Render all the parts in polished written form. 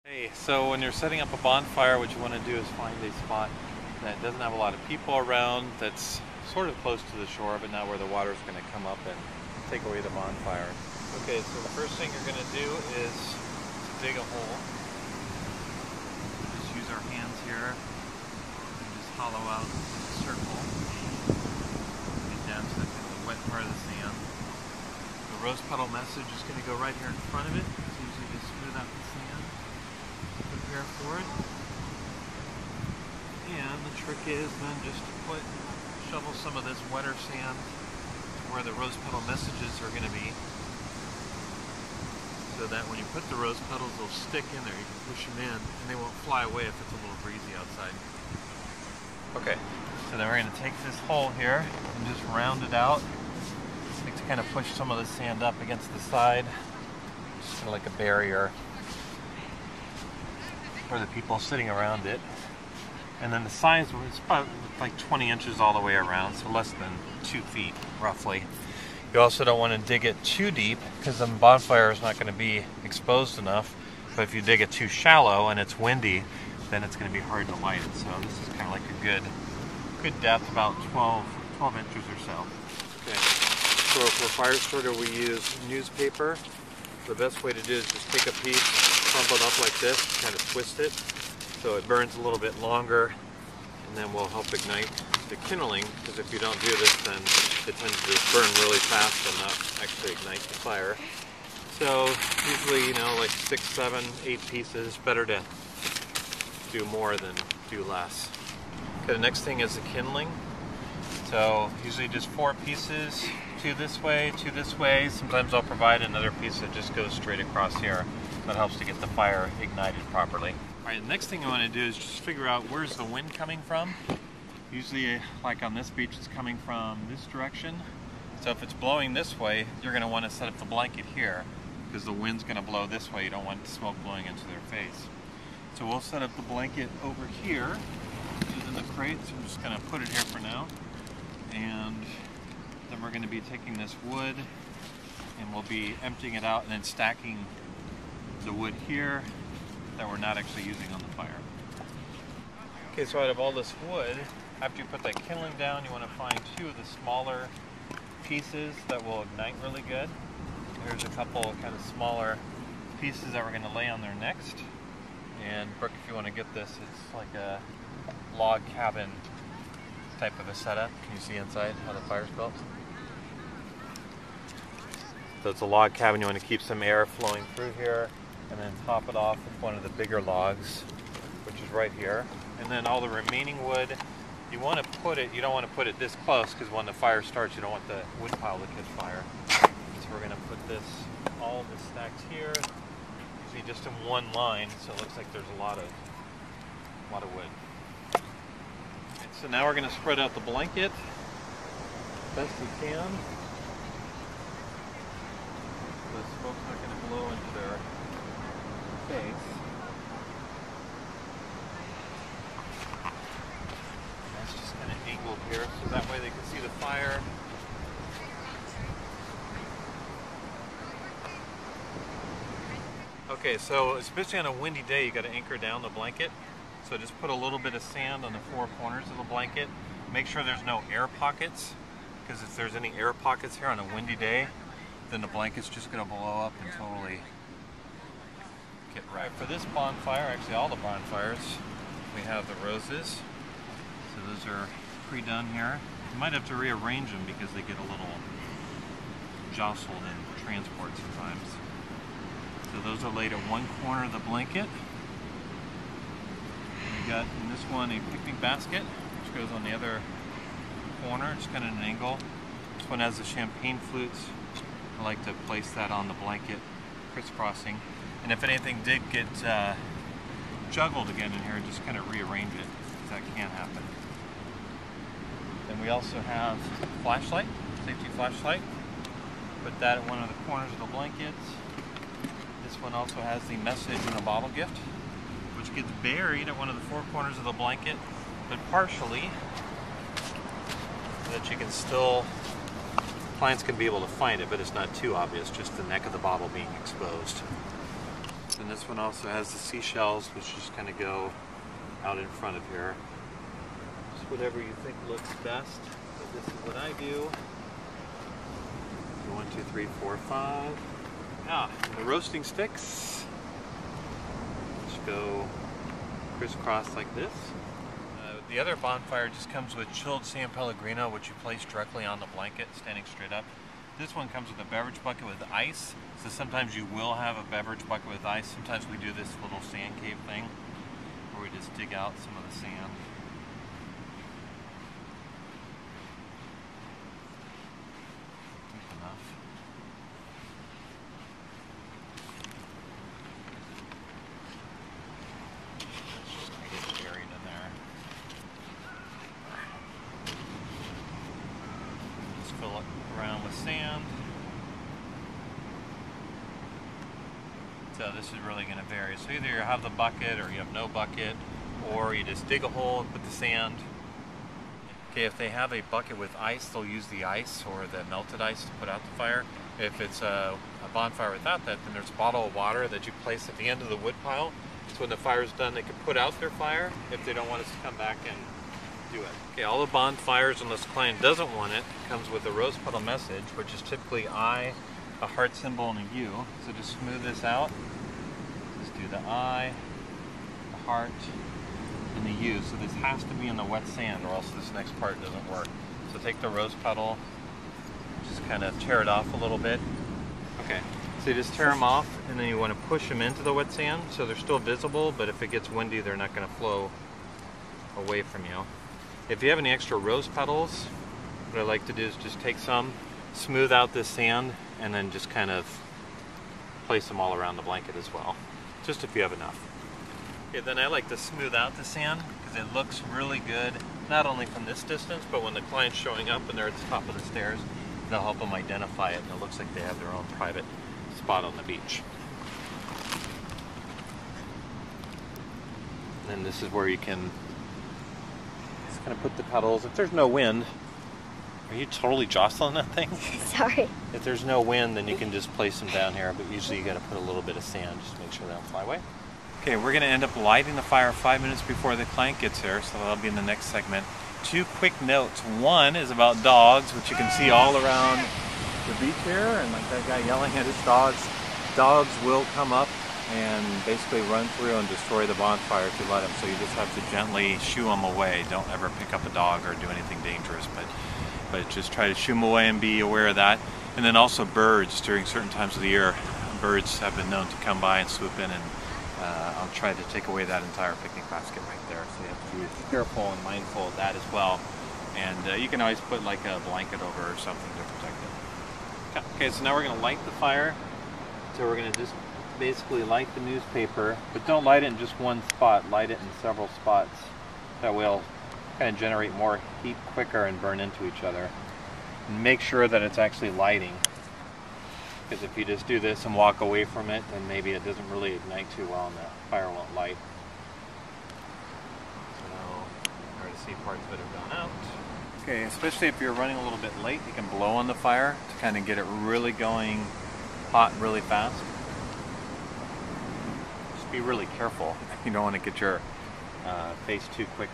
Hey, so when you're setting up a bonfire, what you want to do is find a spot that doesn't have a lot of people around, that's sort of close to the shore, but not where the water is going to come up and take away the bonfire. Okay, so the first thing you're going to do is to dig a hole. Just use our hands here and just hollow out a circle. Get down to the wet part of the sand. The rose petal message is going to go right here in front of it. So usually just smooth out the sand. Prepare for it. And the trick is then just to shovel some of this wetter sand to where the rose petal messages are going to be, so that when you put the rose petals, they'll stick in there. You can push them in and they won't fly away if it's a little breezy outside. Okay, so then we're going to take this hole here and just round it out. I like to kind of push some of the sand up against the side, just kind of like a barrier for the people sitting around it. And then the size was about like 20 inches all the way around, so less than 2 feet roughly. You also don't want to dig it too deep because the bonfire is not going to be exposed enough. But if you dig it too shallow and it's windy, then it's going to be hard to light it. So this is kind of like a good depth, about 12 inches or so. Okay. So for fire starter, we use newspaper. The best way to do is just take a piece, crumple it up like this, kind of twist it so it burns a little bit longer, and then we'll help ignite the kindling, because if you don't do this, then it tends to just burn really fast and not actually ignite the fire. So usually, like 6, 7, 8 pieces, better to do more than do less. Okay, the next thing is the kindling. So usually just 4 pieces, 2 this way, 2 this way. Sometimes I'll provide another piece that just goes straight across here. That helps to get the fire ignited properly. Alright, the next thing I want to do is just figure out where's the wind coming from. Usually, like on this beach, it's coming from this direction. So if it's blowing this way, you're going to want to set up the blanket here, because the wind's going to blow this way. You don't want smoke blowing into their face. So we'll set up the blanket over here using the crate. So I'm just going to put it here for now. And then we're going to be taking this wood and we'll be emptying it out and then stacking the wood here that we're not actually using on the fire. Okay, so out of all this wood, after you put that kindling down, you want to find 2 of the smaller pieces that will ignite really good. There's a couple kind of smaller pieces that we're going to lay on there next. And Brooke, if you want to get this, it's like a log cabin type of a setup. Can you see inside how the fire's built? So it's a log cabin. You want to keep some air flowing through here, and then top it off with one of the bigger logs, which is right here. And then all the remaining wood, you don't want to put it this close, because when the fire starts, you don't want the wood pile to catch fire. So we're going to put all of this stacked here, usually just in one line, so it looks like there's a lot of wood. Okay, so now we're going to spread out the blanket best we can. The smoke's not going to blow into their face. That's just kind of angled here, so that way they can see the fire. Okay, so especially on a windy day, you got to anchor down the blanket. So just put a little bit of sand on the 4 corners of the blanket. Make sure there's no air pockets, because if there's any air pockets here on a windy day, then the blanket's just going to blow up and totally get wrecked. For this bonfire, actually all the bonfires, we have the roses. So those are pre-done here. You might have to rearrange them because they get a little jostled in transport sometimes. So those are laid at one corner of the blanket. We got in this one a picnic basket, which goes on the other corner. It's kind of an angle. This one has the champagne flutes. I like to place that on the blanket, crisscrossing. And if anything did get juggled again in here, just kind of rearrange it, because that can happen. Then we also have a flashlight, safety flashlight. Put that at one of the corners of the blanket. This one also has the message and a bottle gift, which gets buried at one of the 4 corners of the blanket, but partially, so that you can still, clients can be able to find it, but it's not too obvious, just the neck of the bottle being exposed. And this one also has the seashells, which just kind of go out in front of here. Just whatever you think looks best. But this is what I do. So 1, 2, 3, 4, 5. And the roasting sticks just go crisscross like this. The other Bonfire just comes with chilled San Pellegrino, which you place directly on the blanket, standing straight up. This one comes with a beverage bucket with ice, so sometimes you will have a beverage bucket with ice. Sometimes we do this little sand cave thing, where we just dig out some of the sand. Deep enough. It's just going to get buried in there. Just fill it around with sand. So this is really going to vary. So either you have the bucket or you have no bucket, or you just dig a hole and put the sand. Okay, if they have a bucket with ice, they'll use the ice or the melted ice to put out the fire. If it's a bonfire without that, then there's a bottle of water that you place at the end of the wood pile. So when the fire's done, they can put out their fire if they don't want us to come back and do it. Okay, all the bonfires, unless the client doesn't want it, comes with a rose petal message, which is typically I, a heart symbol, and a U. So just smooth this out. Just do the I, the heart, and the U. So this has to be in the wet sand, or else this next part doesn't work. So take the rose petal, just kind of tear it off a little bit. Okay, so you just tear them off, and then you want to push them into the wet sand, so they're still visible, but if it gets windy, they're not going to flow away from you. If you have any extra rose petals, what I like to do is just take some, smooth out this sand, and then just kind of place them all around the blanket as well, just if you have enough. Okay, then I like to smooth out the sand because it looks really good, not only from this distance, but when the client's showing up and they're at the top of the stairs, that'll help them identify it, and it looks like they have their own private spot on the beach. And this is where you can just kind of put the petals. If there's no wind, are you totally jostling that thing? Sorry. If there's no wind, then you can just place them down here, but usually you got to put a little bit of sand just to make sure they don't fly away. Okay, we're going to end up lighting the fire 5 minutes before the client gets here, so that'll be in the next segment. 2 quick notes. One is about dogs, which you can see all around the beach here, and like that guy yelling at his dogs. Dogs will come up and basically run through and destroy the bonfire if you let them, so you just have to gently shoo them away. Don't ever pick up a dog or do anything dangerous, but just try to shoo them away and be aware of that. And then also birds during certain times of the year. Birds have been known to come by and swoop in, and I'll try to take away that entire picnic basket right there. So you have to be careful and mindful of that as well. And you can always put like a blanket over or something to protect it. Okay, so now we're going to light the fire. So we're going to just basically light the newspaper, but don't light it in just one spot. Light it in several spots. That way it'll kind of generate more heat quicker and burn into each other. And make sure that it's actually lighting, because if you just do this and walk away from it, then maybe it doesn't really ignite too well and the fire won't light. So there are the seed parts that have gone out. Okay, especially if you're running a little bit late, you can blow on the fire to kind of get it really going hot really fast. Just be really careful. You don't want to get your face too quick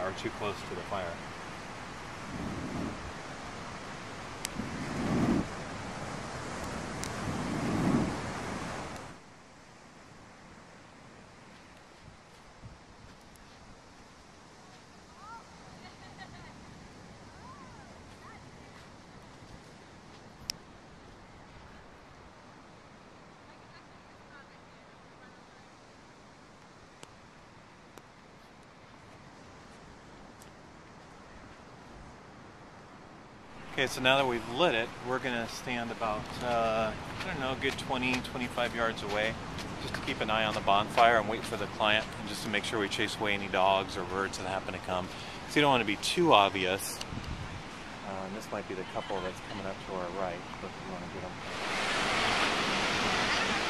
or too close to the fire. Okay, so now that we've lit it, we're going to stand about, I don't know, a good 20, 25 yards away, just to keep an eye on the bonfire and wait for the client, and just to make sure we chase away any dogs or birds that happen to come. So you don't want to be too obvious. And this might be the couple that's coming up to our right, but you want to get them.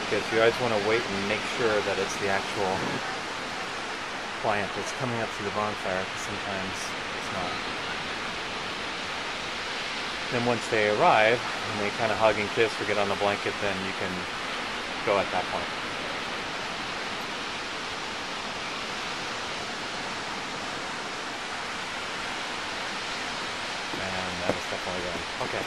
Okay, so you always want to wait and make sure that it's the actual client that's coming up to the bonfire, because sometimes it's not. Then once they arrive, and they kind of hug and kiss or get on the blanket, then you can go at that point. Okay.